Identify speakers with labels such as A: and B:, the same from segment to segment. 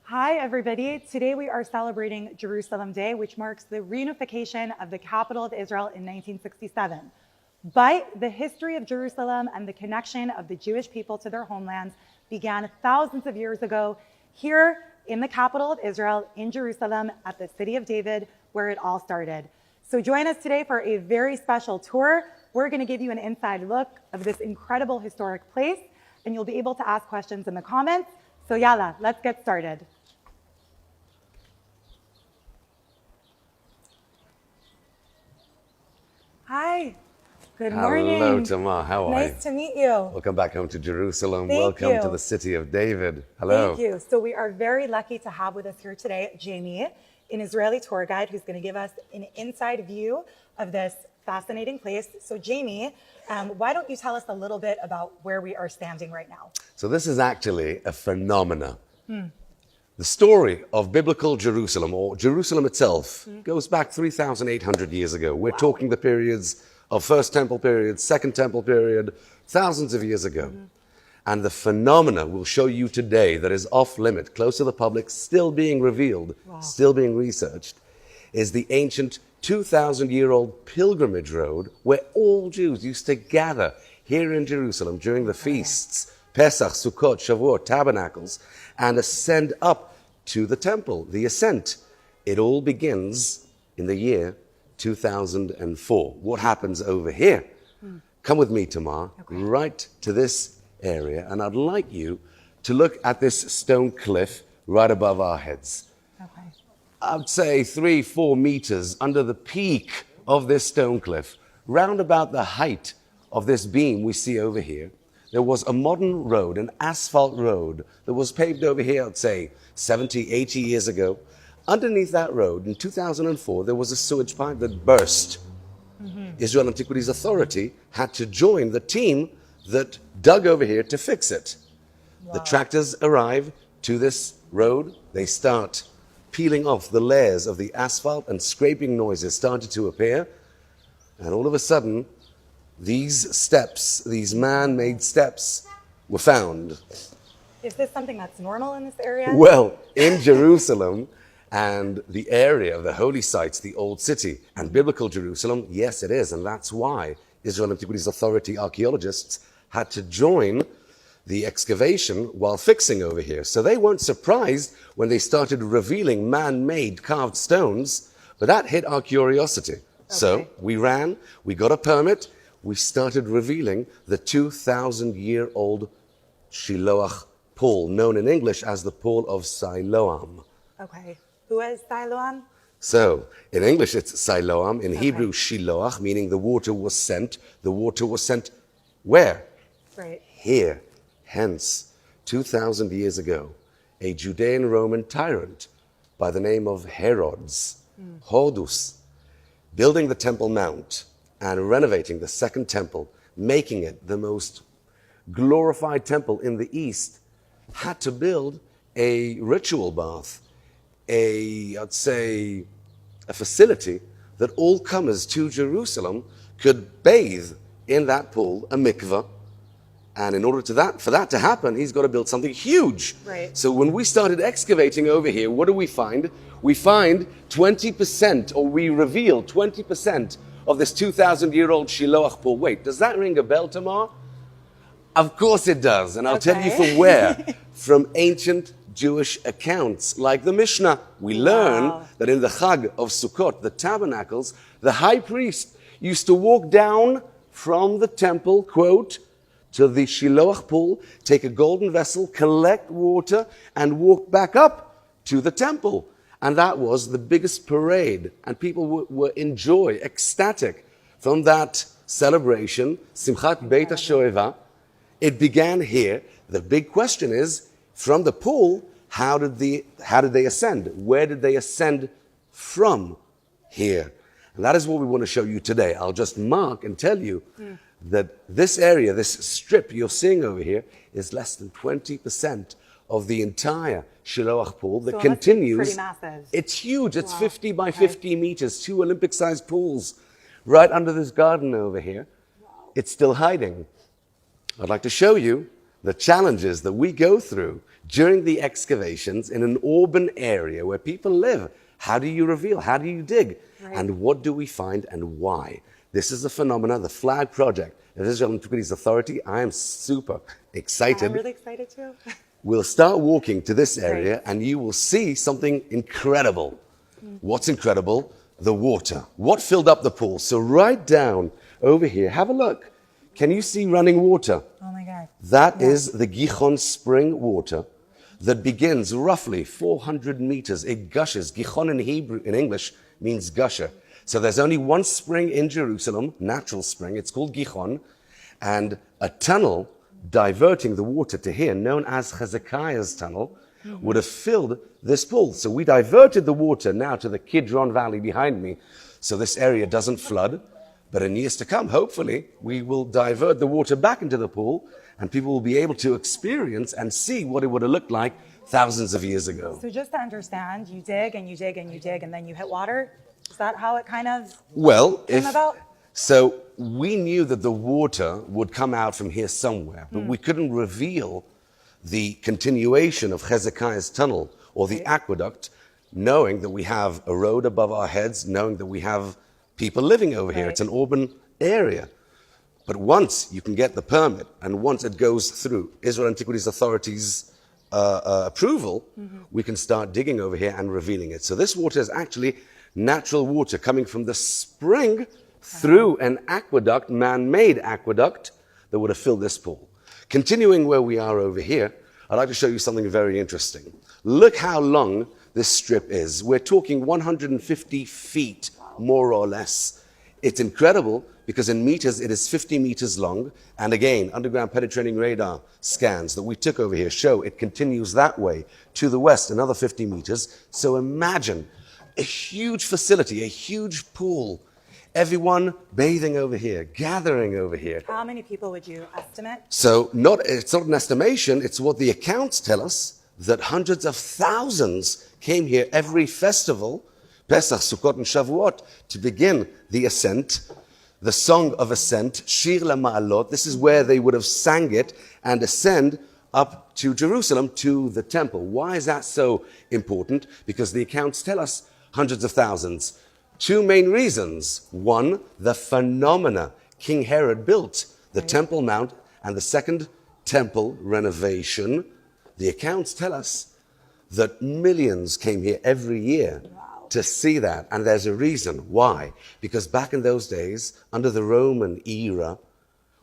A: Hi, everybody. Today we are celebrating Jerusalem Day, which marks the reunification of the capital of Israel in 1967. But the history of Jerusalem and the connection of the Jewish people to their homelands began thousands of years ago here in the capital of Israel, in Jerusalem, at the city of David, where it all started. So join us today for a very special tour. We're going to give you an inside look of this incredible historic place, and you'll be able to ask questions in the comments. So yalla, let's get started. Hi. Good morning.
B: Hello, Tamar. How are you?
A: Nice to meet you.
B: Welcome back home to Jerusalem.
A: Thank
B: Welcome
A: you.
B: to the city of David. Hello.
A: Thank you. So we are very lucky to have with us here today Jamie, an Israeli tour guide who's going to give us an inside view of this fascinating place. So Jamie, why don't you tell us a little bit about where we are standing right now?
B: So this is actually a phenomena. The story of biblical Jerusalem, or Jerusalem itself, goes back 3,800 years ago. We're talking the periods of First Temple period, Second Temple period, thousands of years ago. And the phenomena we'll show you today that is off limit, close to the public, still being revealed, still being researched, is the ancient 2,000-year-old pilgrimage road where all Jews used to gather here in Jerusalem during the feasts, Pesach, Sukkot, Shavuot, tabernacles, and ascend up to the temple, the ascent. It all begins in the year 2004. What happens over here? Come with me, Tamar, right to this area, and I'd like you to look at this stone cliff right above our heads.
A: Okay.
B: I'd say 3-4 meters under the peak of this stone cliff, round about the height of this beam we see over here, there was a modern road, an asphalt road that was paved over here, I'd say 70, 80 years ago. Underneath that road in 2004, there was a sewage pipe that burst. Israel Antiquities Authority had to join the team that dug over here to fix it. The tractors arrive to this road. They start peeling off the layers of the asphalt, and scraping noises started to appear. And all of a sudden, these steps, these man-made steps, were found.
A: Is this something that's normal in this area?
B: Well, in Jerusalem and the area of the holy sites, the old city, and biblical Jerusalem, yes, it is. And that's why Israel Antiquities Authority archaeologists had to join the excavation while fixing over here. So they weren't surprised when they started revealing man-made carved stones, but that hit our curiosity. So we ran, we got a permit, we started revealing the 2,000-year-old Shiloach pool, known in English as the Pool of Siloam.
A: Okay. Who is Siloam?
B: So, in English it's Siloam, in Hebrew Shiloach, meaning the water was sent. The water was sent where?
A: Right.
B: Here. Hence, 2,000 years ago, a Judean Roman tyrant by the name of Herods, Horus, building the Temple Mount and renovating the Second Temple, making it the most glorified temple in the East, had to build a ritual bath, I'd say, a facility that all comers to Jerusalem could bathe in that pool, a mikveh. And in order for that to happen, he's got to build something huge.
A: Right.
B: So when we started excavating over here, what do we find? We find 20%, or we reveal 20% of this 2,000-year-old Shiloach pool. Wait, does that ring a bell, Tamar? Of course it does. And I'll tell you from where. From ancient Jewish accounts, like the Mishnah. We learn that in the Chag of Sukkot, the tabernacles, the high priest used to walk down from the temple, quote, to the Shiloach pool, take a golden vessel, collect water, and walk back up to the temple. And that was the biggest parade. And people were in joy, ecstatic from that celebration, Simchat Beit HaShoeva. It began here. The big question is, from the pool, how did they ascend? Where did they ascend from? Here. And that is what we want to show you today. I'll just mark and tell you that this area, this strip you're seeing over here, is less than 20% of the entire Shiloach pool that continues.
A: Pretty massive.
B: It's huge. It's 50 by 50 meters, 2 Olympic-sized pools right under this garden over here. It's still hiding. I'd like to show you the challenges that we go through during the excavations in an urban area where people live. How do you reveal? How do you dig?
A: Right.
B: And what do we find and why? This is the phenomena, the flag project of Israel Antiquities Authority. I am super excited.
A: I'm really excited too.
B: We'll start walking to this area and you will see something incredible. What's incredible? The water. What filled up the pool? So right down over here, have a look. Can you see running water?
A: Oh my God.
B: That is the Gihon spring water that begins roughly 400 meters. It gushes. Gihon in Hebrew, in English, means gusher. So there's only one spring in Jerusalem, natural spring. It's called Gihon. And a tunnel diverting the water to here, known as Hezekiah's tunnel, would have filled this pool. So we diverted the water now to the Kidron Valley behind me, so this area doesn't flood. But in years to come, hopefully, we will divert the water back into the pool and people will be able to experience and see what it would have looked like thousands of years ago.
A: So just to understand, you dig and you dig and you dig and then you hit water? Is that how it kind of came about?
B: So we knew that the water would come out from here somewhere, but we couldn't reveal the continuation of Hezekiah's tunnel or the aqueduct, knowing that we have a road above our heads, knowing that we have people living over here. It's an urban area. But once you can get the permit and once it goes through Israel Antiquities Authority's approval, we can start digging over here and revealing it. So this water is actually natural water coming from the spring through an aqueduct, man-made aqueduct, that would have filled this pool. Continuing where we are over here, I'd like to show you something very interesting. Look how long this strip is. We're talking 150 feet, more or less. It's incredible because in meters, it is 50 meters long. And again, underground penetrating radar scans that we took over here show it continues that way to the west, another 50 meters. So imagine a huge facility, a huge pool, everyone bathing over here, gathering over here.
A: How many people would you estimate?
B: So it's not an estimation, it's what the accounts tell us, that hundreds of thousands came here every festival, Pesach, Sukkot, and Shavuot, to begin the ascent, the song of ascent, Shir LaMa'alot. This is where they would have sang it and ascend up to Jerusalem, to the temple. Why is that so important? Because the accounts tell us hundreds of thousands. Two main reasons. One, the phenomena King Herod built, the Temple Mount, and the second temple renovation. The accounts tell us that millions came here every year to see that. And there's a reason. Why? Because back in those days, under the Roman era,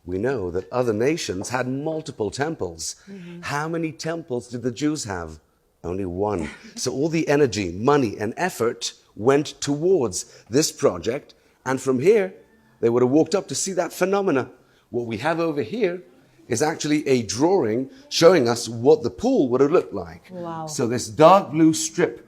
B: we know that other nations had multiple temples. How many temples did the Jews have? Only one. So all the energy, money, and effort went towards this project. And from here, they would have walked up to see that phenomena. What we have over here is actually a drawing showing us what the pool would have looked like.
A: Wow.
B: So this dark blue strip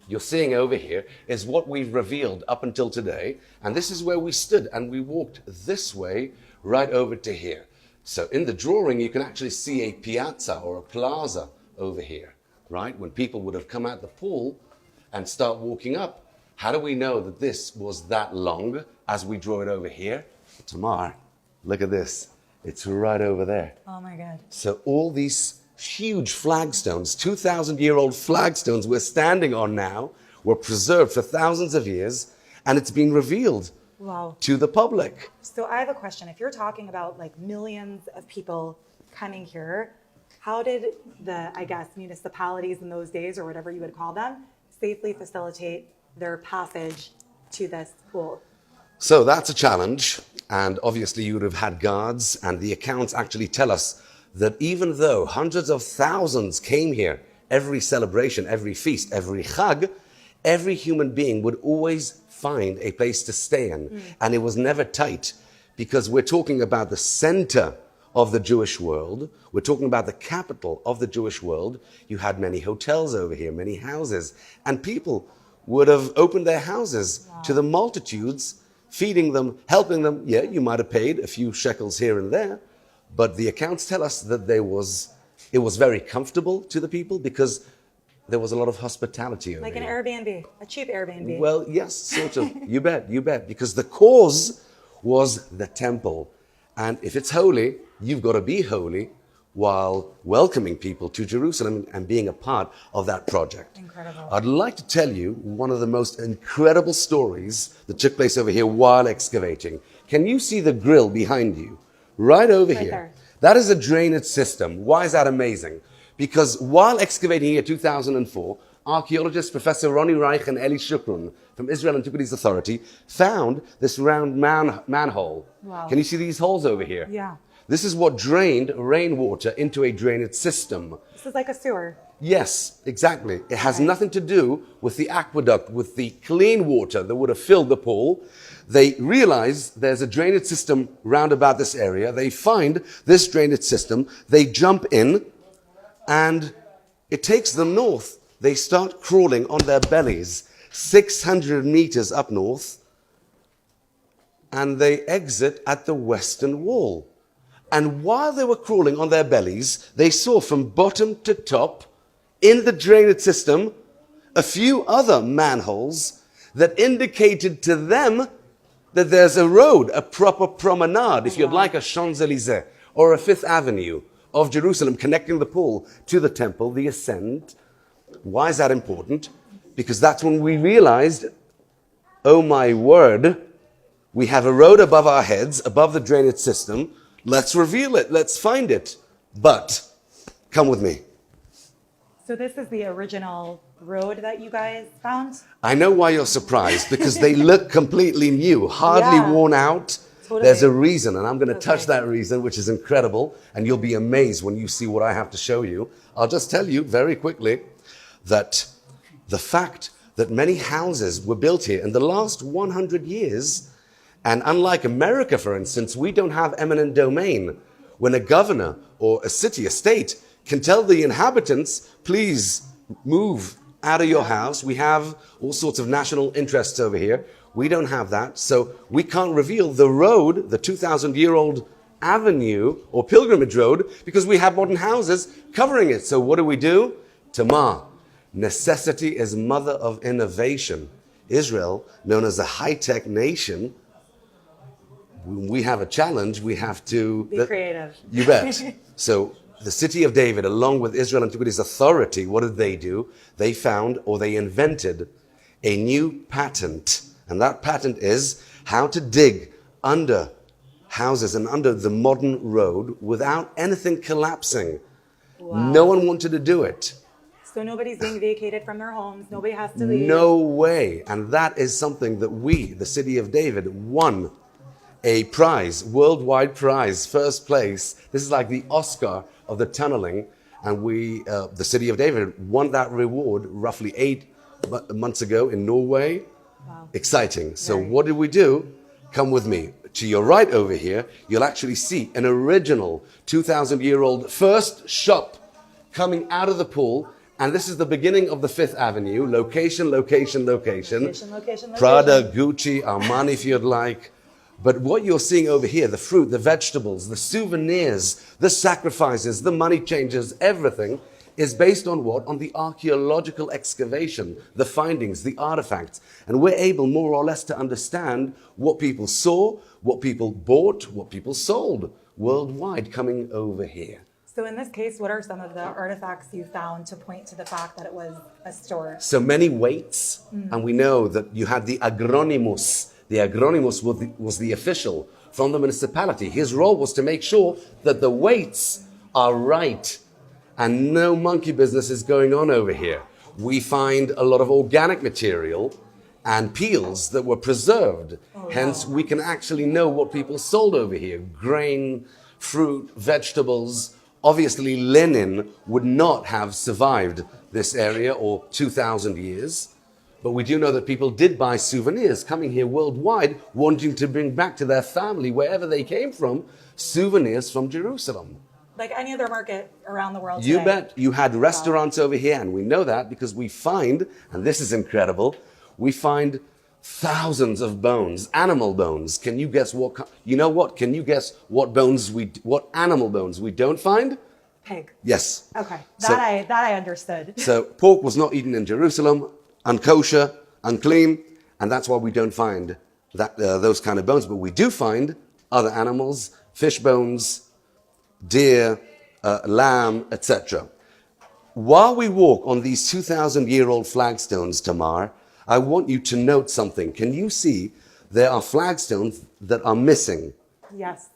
B: you're seeing over here is what we've revealed up until today. And this is where we stood and we walked this way right over to here. So in the drawing, you can actually see a piazza or a plaza over here, right? When people would have come out the pool and start walking up. How do we know that this was that long as we draw it over here? Tamar, look at this. It's right over there.
A: Oh my God.
B: So all these huge flagstones, 2,000-year-old flagstones we're standing on now, were preserved for thousands of years, and it's been revealed to the public.
A: So I have a question. If you're talking about like millions of people coming here, how did the, I guess, municipalities in those days, or whatever you would call them, safely facilitate their passage to this pool?
B: So that's a challenge, and obviously you would have had guards, and the accounts actually tell us that even though hundreds of thousands came here every celebration, every feast, every chag, every human being would always find a place to stay in. And it was never tight, because we're talking about the center of the Jewish world. We're talking about the capital of the Jewish world. You had many hotels over here, many houses, and people would have opened their houses to the multitudes, feeding them, helping them. Yeah, you might have paid a few shekels here and there, but the accounts tell us that it was very comfortable to the people because there was a lot of hospitality over here.
A: Like an Airbnb, a cheap Airbnb.
B: Well, yes, sort of. You bet. Because the cause was the temple. And if it's holy, you've got to be holy, while welcoming people to Jerusalem and being a part of that project.
A: Incredible.
B: I'd like to tell you one of the most incredible stories that took place over here while excavating. Can you see the grill behind you? Right over
A: Right
B: here.
A: there.
B: That is a drainage system. Why is that amazing? Because while excavating here in 2004, archaeologists Professor Ronnie Reich and Eli Shukrun from Israel Antiquities Authority found this round manhole.
A: Wow.
B: Can you see these holes over here?
A: Yeah.
B: This is what drained rainwater into a drainage system.
A: This is like a sewer.
B: Yes, exactly. It has nothing to do with the aqueduct, with the clean water that would have filled the pool. They realize there's a drainage system round about this area. They find this drainage system. They jump in, and it takes them north. They start crawling on their bellies 600 meters up north, and they exit at the western wall. And while they were crawling on their bellies, they saw from bottom to top in the drainage system a few other manholes that indicated to them that there's a road, a proper promenade, if you'd like, a Champs-Élysées or a Fifth Avenue of Jerusalem connecting the pool to the temple, the ascent. Why is that important? Because that's when we realized, oh my word, we have a road above our heads, above the drainage system. Let's reveal it. Let's find it. But come with me.
A: So this is the original road that you guys found?
B: I know why you're surprised, because they look completely new, hardly
A: Yeah.
B: worn out.
A: Totally.
B: There's a reason, and I'm going to touch
A: Okay.
B: that reason, which is incredible, and you'll be amazed when you see what I have to show you. I'll just tell you very quickly that the fact that many houses were built here in the last 100 years, and unlike America, for instance, we don't have eminent domain. When a governor or a city, a state, can tell the inhabitants, please move out of your house. We have all sorts of national interests over here. We don't have that. So we can't reveal the road, the 2,000-year-old avenue or pilgrimage road, because we have modern houses covering it. So what do? Tamar. Necessity is mother of innovation. Israel, known as a high-tech nation, when we have a challenge, we have to...
A: Be creative.
B: You bet. So the city of David, along with Israel Antiquities Authority, what did they do? They found, or they invented, a new patent. And that patent is how to dig under houses and under the modern road without anything collapsing.
A: Wow.
B: No one wanted to do it.
A: So nobody's being vacated from their homes. Nobody has to leave.
B: No way. And that is something that we, the city of David, won a prize, worldwide prize, first place. This is like the Oscar of the tunneling. And we, the city of David, won that reward roughly 8 months ago in Norway.
A: Wow.
B: Exciting. So
A: Very.
B: what did we do? Come with me. To your right over here, you'll actually see an original 2,000-year-old first shop coming out of the pool. And this is the beginning of the Fifth Avenue. Location, location, location.
A: Location, location, location.
B: Prada, Gucci, Armani if you'd like. But what you're seeing over here, the fruit, the vegetables, the souvenirs, the sacrifices, the money changers, everything is based on what? On the archaeological excavation, the findings, the artifacts. And we're able more or less to understand what people saw, what people bought, what people sold worldwide coming over here.
A: So in this case, what are some of the artifacts you found to point to the fact that it was a store?
B: So many weights, and we know that you had the agronomus. The agronomus was the official from the municipality. His role was to make sure that the weights are right and no monkey business is going on over here. We find a lot of organic material and peels that were preserved. Hence, we can actually know what people sold over here. Grain, fruit, vegetables. Obviously, linen would not have survived this area or 2,000 years. But we do know that people did buy souvenirs coming here worldwide, wanting to bring back to their family, wherever they came from, souvenirs from Jerusalem.
A: Like any other market around the world
B: You
A: today.
B: bet. You had restaurants over here, and we know that because we find, and this is incredible, we find thousands of bones, animal bones. Can you guess what, you know what? Can you guess what animal bones we don't find?
A: Pig.
B: Yes.
A: Okay,
B: So-
A: that I understood.
B: So pork was not eaten in Jerusalem, unkosher, unclean, and that's why we don't find that those kind of bones. But we do find other animals, fish bones, deer, lamb, etc. While we walk on these 2,000-year-old flagstones, Tamar, I want you to note something. Can you see there are flagstones that are missing?
A: Yes.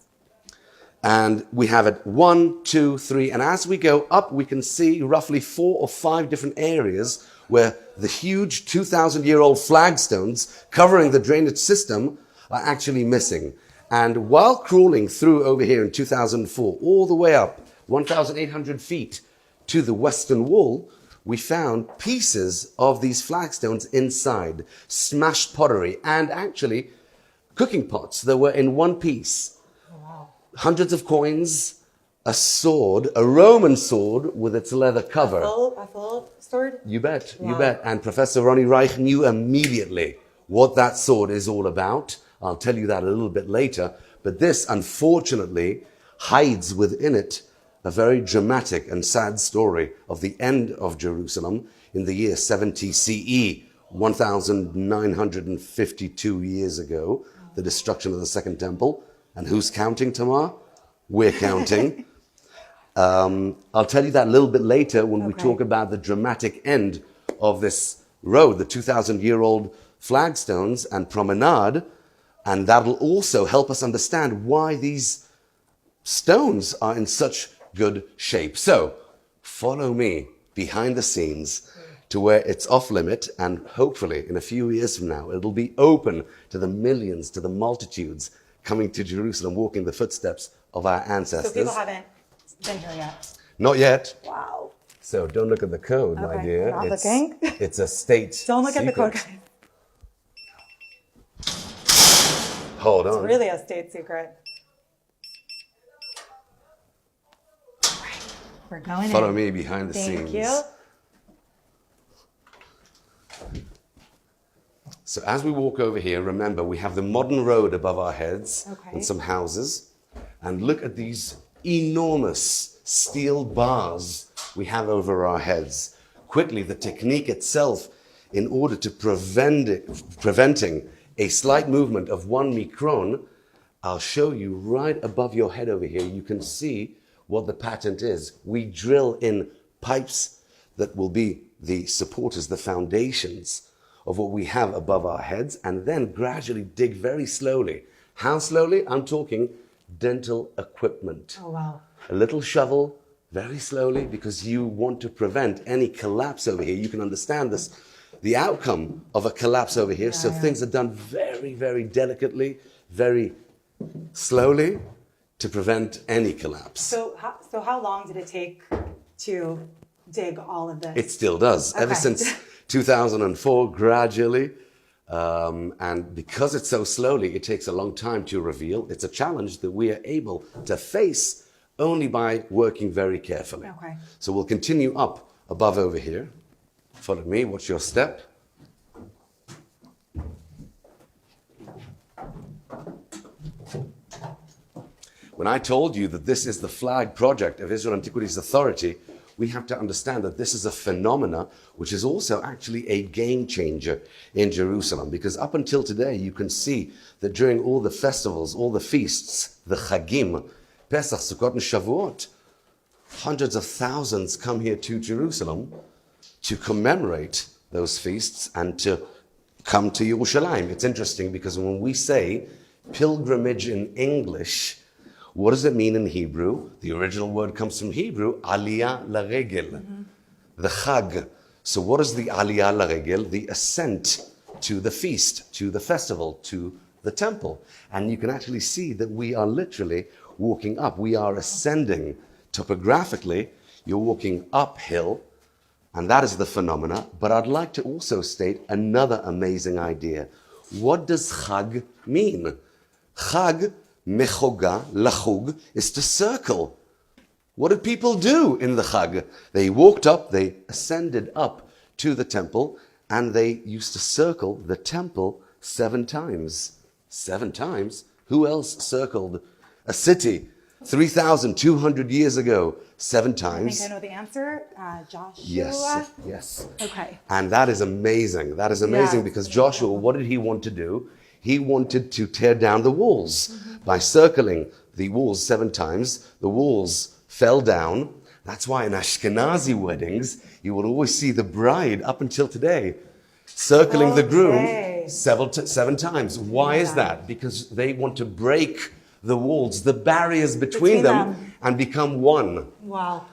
B: And we have it 1, 2, 3. And as we go up, we can see roughly 4 or 5 different areas where the huge 2,000-year-old flagstones covering the drainage system are actually missing. And while crawling through over here in 2004, all the way up 1,800 feet to the western wall, we found pieces of these flagstones inside, smashed pottery, and actually cooking pots that were in one piece.
A: Wow.
B: Hundreds of coins, a sword, a Roman sword with its leather cover.
A: A full sword?
B: You bet,
A: Wow.
B: you bet. And Professor Ronnie Reich knew immediately what that sword is all about. I'll tell you that a little bit later. But this, unfortunately, hides within it a very dramatic and sad story of the end of Jerusalem in the year 70 CE, 1,952 years ago, the destruction of the Second Temple. And who's counting, Tamar? We're counting. I'll tell you that a little bit later when we talk about the dramatic end of this road, the 2,000-year-old flagstones and promenade. And that'll also help us understand why these stones are in such good shape. So follow me behind the scenes to where it's off limit, and hopefully in a few years from now, it'll be open to the millions, to the multitudes coming to Jerusalem, walking the footsteps of our ancestors.
A: So people haven't been here yet?
B: Not yet.
A: Wow.
B: So don't look at the code, my dear.
A: I'm not looking.
B: It's a state
A: Don't look at the code,
B: secret.
A: guys.
B: Hold on.
A: It's really a state secret. We're going
B: Follow
A: in.
B: me behind the scenes.
A: Thank you.
B: So as we walk over here, remember, we have the modern road above our heads and some houses. And look at these enormous steel bars we have over our heads. Quickly, the technique itself, in order to preventing a slight movement of 1 micron, I'll show you right above your head over here. You can see what the patent is. We drill in pipes that will be the supporters, the foundations of what we have above our heads, and then gradually dig very slowly. How slowly? I'm talking dental equipment.
A: Oh, wow.
B: A little shovel, very slowly, because you want to prevent any collapse over here. You can understand this, the outcome of a collapse over here. So things are done very, very delicately, very slowly to prevent any collapse.
A: So how long did it take to dig all of this?
B: It still does. Ever since 2004, gradually. And because it's so slowly, it takes a long time to reveal. It's a challenge that we are able to face only by working very carefully.
A: Okay.
B: So we'll continue up above over here. Follow me. Watch your step. When I told you that this is the flag project of Israel Antiquities Authority, we have to understand that this is a phenomena which is also actually a game changer in Jerusalem. Because up until today, you can see that during all the festivals, all the feasts, the Chagim, Pesach, Sukkot, and Shavuot, hundreds of thousands come here to Jerusalem to commemorate those feasts and to come to Yerushalayim. It's interesting because when we say pilgrimage in English, what does it mean in Hebrew? The original word comes from Hebrew, aliyah laregel, the chag. So what is the aliyah laregel? The ascent to the feast, to the festival, to the temple. And you can actually see that we are literally walking up. We are ascending topographically. You're walking uphill, and that is the phenomena. But I'd like to also state another amazing idea. What does chag mean? Chag, mechoga, lachug, is to circle. What did people do in the Chag? They walked up, they ascended up to the temple, and they used to circle the temple 7 times. 7 times? Who else circled a city 3,200 years ago 7 times?
A: I think I know the answer. Joshua?
B: Yes.
A: Okay.
B: And that is amazing. That is amazing because Joshua, what did he want to do? He wanted to tear down the walls by circling the walls 7 times. The walls fell down. That's why in Ashkenazi weddings, you will always see the bride up until today circling the groom seven times. Why is that? Because they want to break the walls, the barriers between them, and become one.
A: Wow.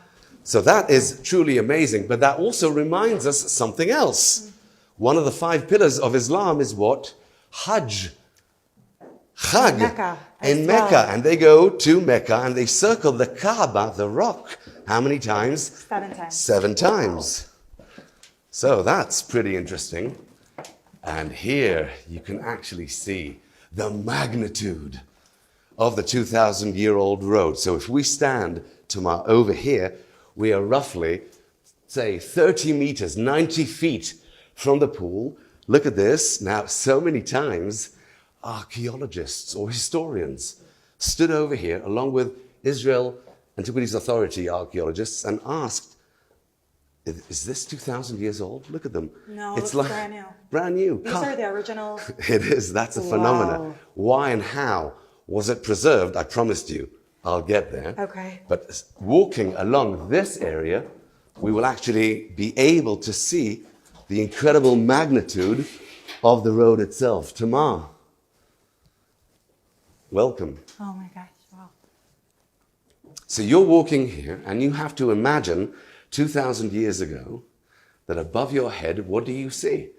B: So that is truly amazing. But that also reminds us something else. One of the 5 pillars of Islam is what? Hajj. Chag. In Mecca. And they go to Mecca and they circle the Kaaba, the rock. How many times?
A: 7 times.
B: 7 times. So that's pretty interesting. And here you can actually see the magnitude of the 2,000-year-old road. So if we stand over here, we are roughly, say, 30 meters, 90 feet from the pool. Look at this. Now, so many times, archaeologists or historians stood over here along with Israel Antiquities Authority archaeologists and asked, is this 2,000 years old? Look at them.
A: No,
B: it's
A: like brand new.
B: Brand new.
A: These are the original.
B: It is. That's a phenomenon. Why and how was it preserved? I promised you I'll get there.
A: Okay.
B: But walking along this area, we will actually be able to see the incredible magnitude of the road itself. Tamar, welcome.
A: Oh my gosh, wow.
B: So you're walking here, and you have to imagine 2,000 years ago that above your head, what do you see?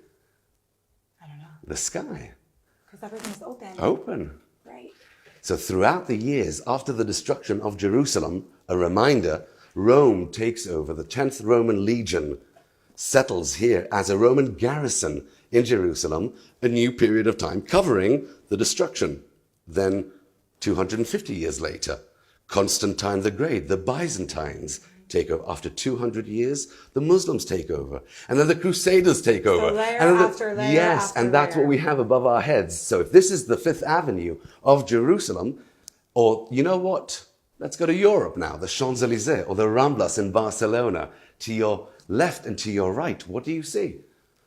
A: I don't know.
B: The sky.
A: Because everything's open.
B: Open.
A: Right.
B: So throughout the years after the destruction of Jerusalem, a reminder, Rome takes over. The 10th Roman Legion settles here as a Roman garrison in Jerusalem, a new period of time covering the destruction. Then 250 years later, Constantine the Great, the Byzantines take over. After 200 years, the Muslims take over. And then the Crusaders take over.
A: Layer
B: and then
A: after layer
B: yes,
A: after
B: and that's
A: layer.
B: what we have above our heads. So if this is the 5th Avenue of Jerusalem, or you know what? Let's go to Europe now, the Champs-Élysées or the Ramblas in Barcelona. To your left and to your right, what do you see?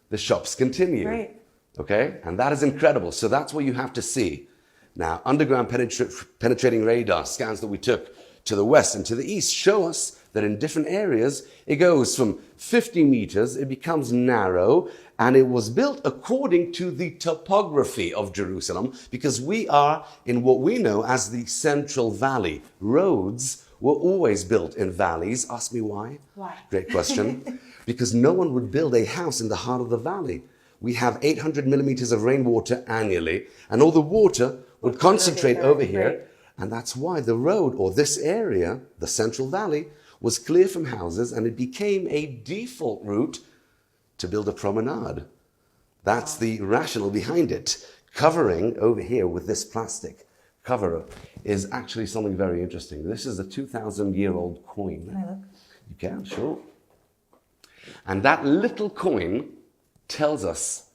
B: The shops continue.
A: Right.
B: Okay? And that is incredible. So that's what you have to see. Now, underground penetrating radar scans that we took to the west and to the east show us that in different areas, it goes from 50 meters, it becomes narrow, and it was built according to the topography of Jerusalem, because we are in what we know as the Central Valley. Roads were always built in valleys. Ask me why?
A: Why?
B: Great question. Because no one would build a house in the heart of the valley. We have 800 millimeters of rainwater annually, and all the water would concentrate over here.
A: Right.
B: And that's why the road, or this area, the Central Valley, was clear from houses, and it became a default route to build a promenade. That's the rationale behind it. Covering over here with this plastic cover is actually something very interesting. This is a 2,000-year-old coin.
A: Can I look?
B: You can, sure. And that little coin tells us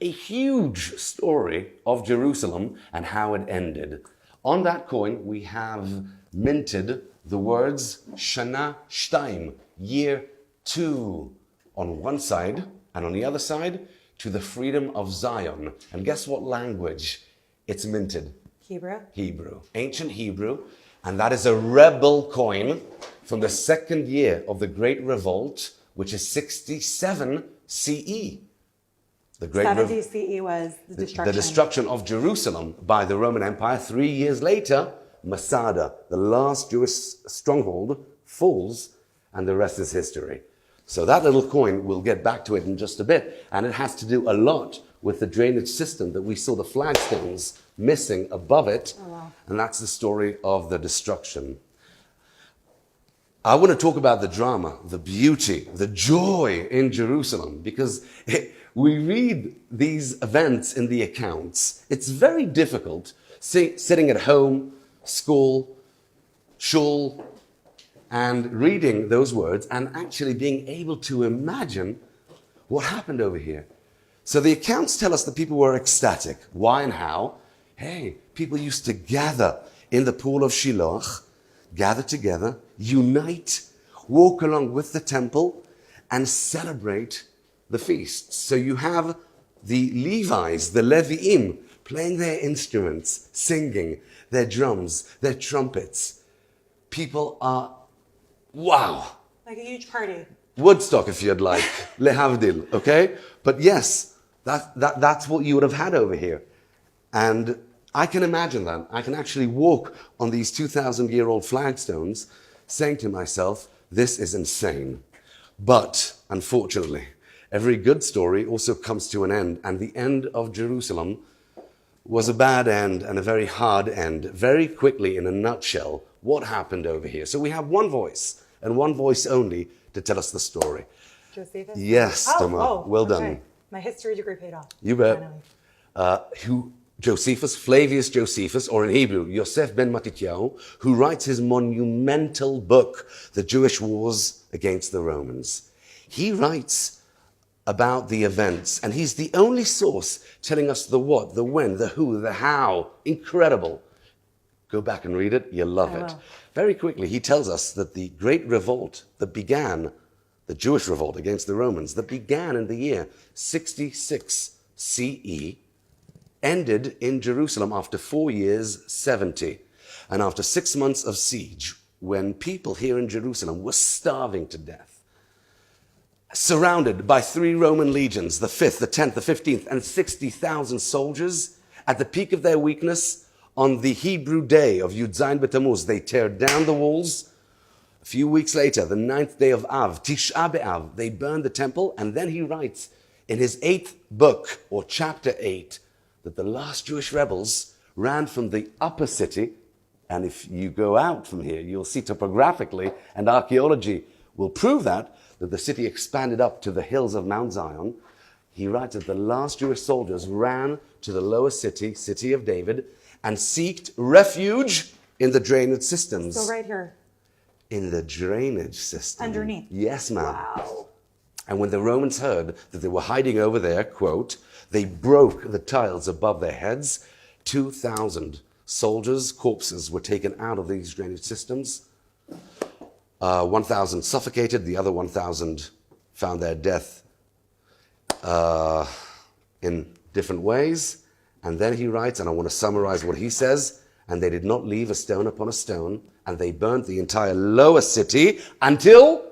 B: a huge story of Jerusalem and how it ended. On that coin, we have minted the words Shana Shtaim, year 2, on one side, and on the other side, to the freedom of Zion. And guess what language it's minted?
A: Hebrew.
B: Hebrew, ancient Hebrew, and that is a rebel coin from the 2nd year of the Great Revolt, which is 67 CE. The Great
A: 70 CE was the destruction.
B: The destruction of Jerusalem by the Roman Empire. 3 years later, Masada, the last Jewish stronghold, falls, and the rest is history. So that little coin, we'll get back to it in just a bit, and it has to do a lot with the drainage system that we saw the flagstones missing above it, and that's the story of the destruction. I want to talk about the drama, the beauty, the joy in Jerusalem, because we read these events in the accounts. It's very difficult sitting at home, school, shul, and reading those words and actually being able to imagine what happened over here. So the accounts tell us that people were ecstatic. Why and how? Hey, people used to gather in the pool of Shiloh, gather together, unite, walk along with the temple, and celebrate the feasts. So you have the Levites, the Leviim, playing their instruments, singing, their drums, their trumpets. People are Wow.
A: Like a huge party.
B: Woodstock, if you'd like. Lehavdil, okay? But yes, that's what you would have had over here. And I can imagine that. I can actually walk on these 2,000-year-old flagstones saying to myself, this is insane. But, unfortunately, every good story also comes to an end. And the end of Jerusalem was a bad end and a very hard end. Very quickly, in a nutshell, what happened over here? So we have one voice, and one voice only, to tell us the story.
A: Josephus?
B: Yes, Tamar. Well done.
A: Okay. My history degree paid off.
B: You bet. Josephus, Flavius Josephus, or in Hebrew, Yosef ben Matityahu, who writes his monumental book, The Jewish Wars Against the Romans. He writes about the events, and he's the only source telling us the what, the when, the who, the how. Incredible. Go back and read it. You'll love it. Very quickly, he tells us that the great revolt that began, the Jewish revolt against the Romans, that began in the year 66 CE, ended in Jerusalem after 4 years, 70. And after 6 months of siege, when people here in Jerusalem were starving to death, surrounded by 3 Roman legions, the 5th, the 10th, the 15th, and 60,000 soldiers, at the peak of their weakness, on the Hebrew day of Yud Zayin B'Tammuz, they tear down the walls. A few weeks later, the 9th day of Av, Tisha B'Av, they burn the temple, and then he writes in his 8th book, or chapter 8, that the last Jewish rebels ran from the upper city, and if you go out from here, you'll see topographically, and archaeology will prove that the city expanded up to the hills of Mount Zion. He writes that the last Jewish soldiers ran to the lower city, city of David, and sought refuge in the drainage systems.
A: So right here.
B: In the drainage system.
A: Underneath.
B: Yes, ma'am.
A: Wow.
B: And when the Romans heard that they were hiding over there, quote, they broke the tiles above their heads. 2,000 soldiers' corpses were taken out of these drainage systems. 1,000 suffocated. The other 1,000 found their death in different ways. And then he writes, and I want to summarize what he says, and they did not leave a stone upon a stone, and they burnt the entire lower city until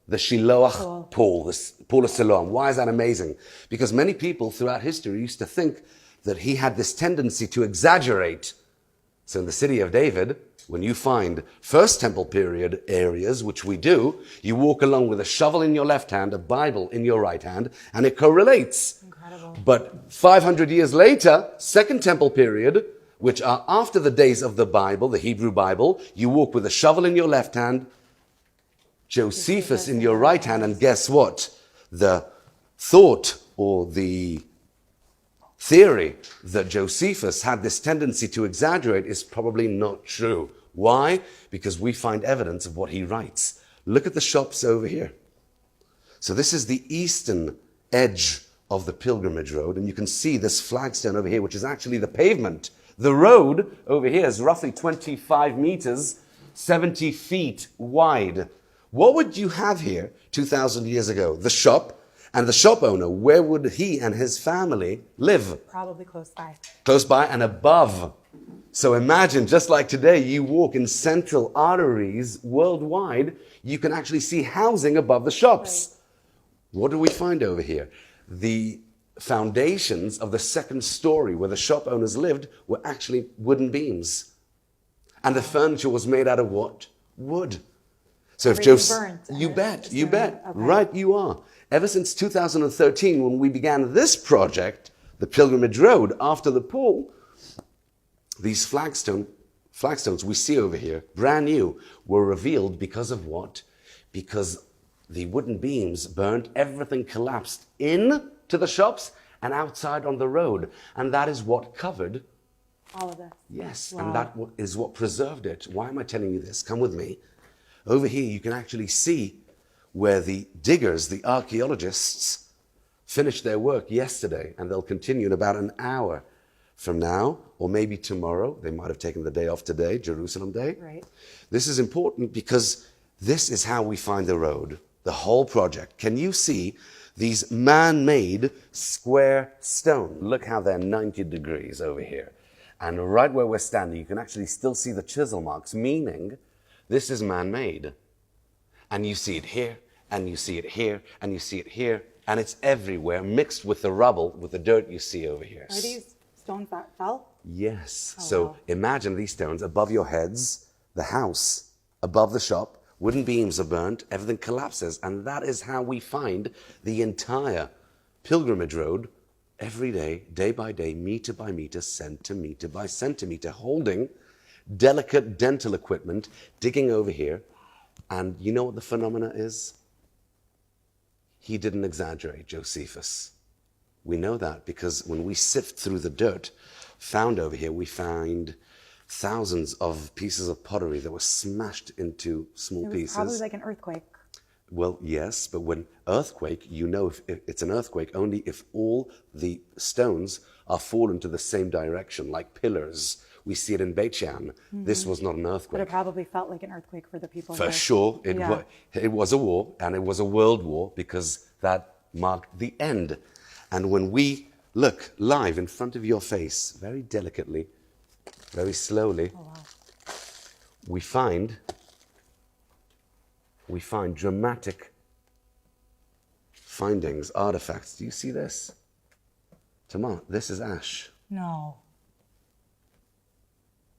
B: the Shiloach Pool, the Pool of Siloam. Why is that amazing? Because many people throughout history used to think that he had this tendency to exaggerate. So in the city of David, when you find First Temple period areas, which we do, you walk along with a shovel in your left hand, a Bible in your right hand, and it correlates.
A: Incredible.
B: But 500 years later, Second Temple period, which are after the days of the Bible, the Hebrew Bible, you walk with a shovel in your left hand, Josephus in your right hand, and guess what? The thought or the theory that Josephus had this tendency to exaggerate is probably not true. Why? Because we find evidence of what he writes. Look at the shops over here. So this is the eastern edge of the pilgrimage road, and you can see this flagstone over here, which is actually the pavement. The road over here is roughly 25 meters, 70 feet wide. What would you have here 2,000 years ago? The shop. And the shop owner, where would he and his family live?
A: Probably close by.
B: Close by and above. So imagine, just like today, you walk in central arteries worldwide, you can actually see housing above the shops. Right. What do we find over here? The foundations of the second story where the shop owners lived were actually wooden beams. And the furniture was made out of what? Wood. So if
A: burnt.
B: You bet. Okay. Right, you are. Ever since 2013, when we began this project, the Pilgrimage Road, after the pool, these flagstones we see over here, brand new, were revealed because of what? Because the wooden beams burned, everything collapsed in to the shops and outside on the road. And that is what covered
A: all of it.
B: Yes,
A: wow.
B: And that is what preserved it. Why am I telling you this? Come with me. Over here, you can actually see where the diggers, the archaeologists, finished their work yesterday, and they'll continue in about an hour from now, or maybe tomorrow. They might have taken the day off today, Jerusalem Day.
A: Right.
B: This is important because this is how we find the road, the whole project. Can you see these man-made square stone? Look how they're 90 degrees over here. And right where we're standing, you can actually still see the chisel marks, meaning this is man-made. And you see it here, and you see it here, and you see it here, and it's everywhere, mixed with the rubble, with the dirt you see over here.
A: Are these stones that fell?
B: Yes.
A: Oh,
B: So
A: wow.
B: imagine these stones above your heads, the house above the shop, wooden beams are burnt, everything collapses. And that is how we find the entire pilgrimage road every day by day, meter by meter, centimeter by centimeter, holding delicate dental equipment, digging over here. And you know what the phenomena is? He didn't exaggerate, Josephus. We know that because when we sift through the dirt found over here, we find thousands of pieces of pottery that were smashed into small
A: It was
B: pieces.
A: probably like an earthquake.
B: Well, yes, but when earthquake, you know if it's an earthquake only if all the stones are fallen to the same direction, like pillars. We see it in Beit Shean. This was not an
A: But
B: earthquake.
A: it probably felt like an earthquake for the people
B: For
A: there.
B: sure,
A: Yeah.
B: it was a war, and it was a world war because that marked the end. And when we look live in front of your face, very delicately, very slowly,
A: Oh, wow.
B: we find dramatic findings, artifacts. Do you see this? Tamar, this is ash.
A: No.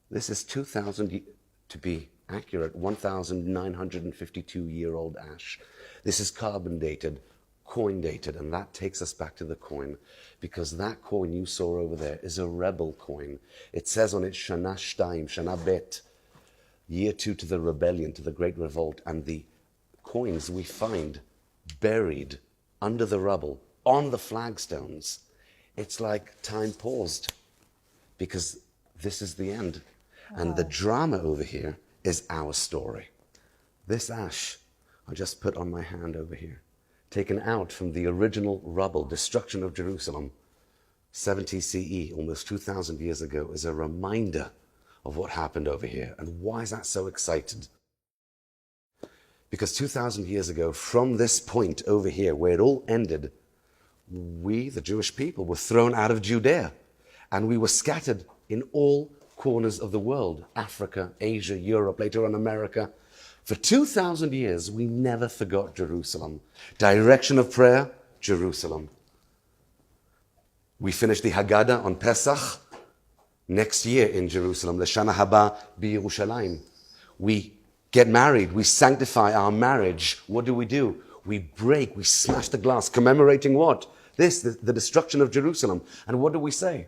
B: This is 2,000, to be accurate, 1,952-year-old ash. This is carbon dated, coin dated, and that takes us back to the coin, because that coin you saw over there is a rebel coin. It says on it, Shana Shtaim, Shana Bet, year 2 to the rebellion, to the great revolt, and the coins we find buried under the rubble, on the flagstones. It's like time paused, because this is the end. And the drama over here is our story. This ash I just put on my hand over here, taken out from the original rubble, destruction of Jerusalem, 70 CE, almost 2,000 years ago, is a reminder of what happened over here. And why is that so excited? Because 2,000 years ago, from this point over here, where it all ended, we, the Jewish people, were thrown out of Judea. And we were scattered in all corners of the world, Africa, Asia, Europe, later on America. For 2,000 years, we never forgot Jerusalem. Direction of prayer, Jerusalem. We finish the Haggadah on Pesach next year in Jerusalem, L'Shana Haba b'Yerushalayim. We get married, we sanctify our marriage. What do? We break, we smash the glass, commemorating what? This, the destruction of Jerusalem. And what do we say?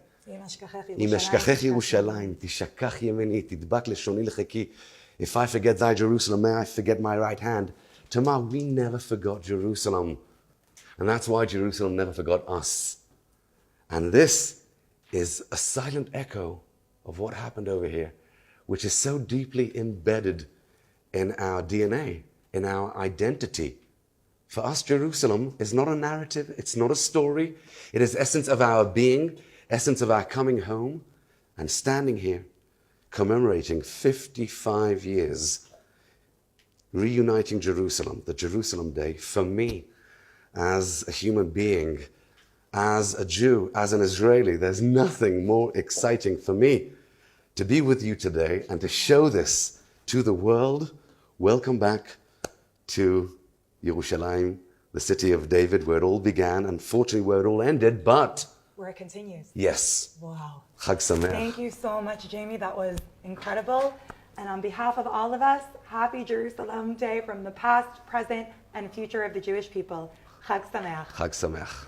B: אם אשכחך ירושלים, תשכח ימיני, תדבק לשוני לחכי. If I forget thy Jerusalem, may I forget my right hand. Tamar, we never forgot Jerusalem. And that's why Jerusalem never forgot us. And this is a silent echo of what happened over here, which is so deeply embedded in our DNA, in our identity. For us, Jerusalem is not a narrative, it's not a story. It is essence of our being, essence of our coming home, and standing here commemorating 55 years, reuniting Jerusalem, the Jerusalem Day, for me, as a human being, as a Jew, as an Israeli, there's nothing more exciting for me to be with you today and to show this to the world. Welcome back to Jerusalem, the city of David, where it all began, unfortunately where it all ended, but
A: Where it continues.
B: yes.
A: Wow.
B: Chag Sameach.
A: Thank you so much, Jamie. That was incredible. And on behalf of all of us, happy Jerusalem Day from the past, present, and future of the Jewish people. Chag Sameach.
B: Chag Sameach.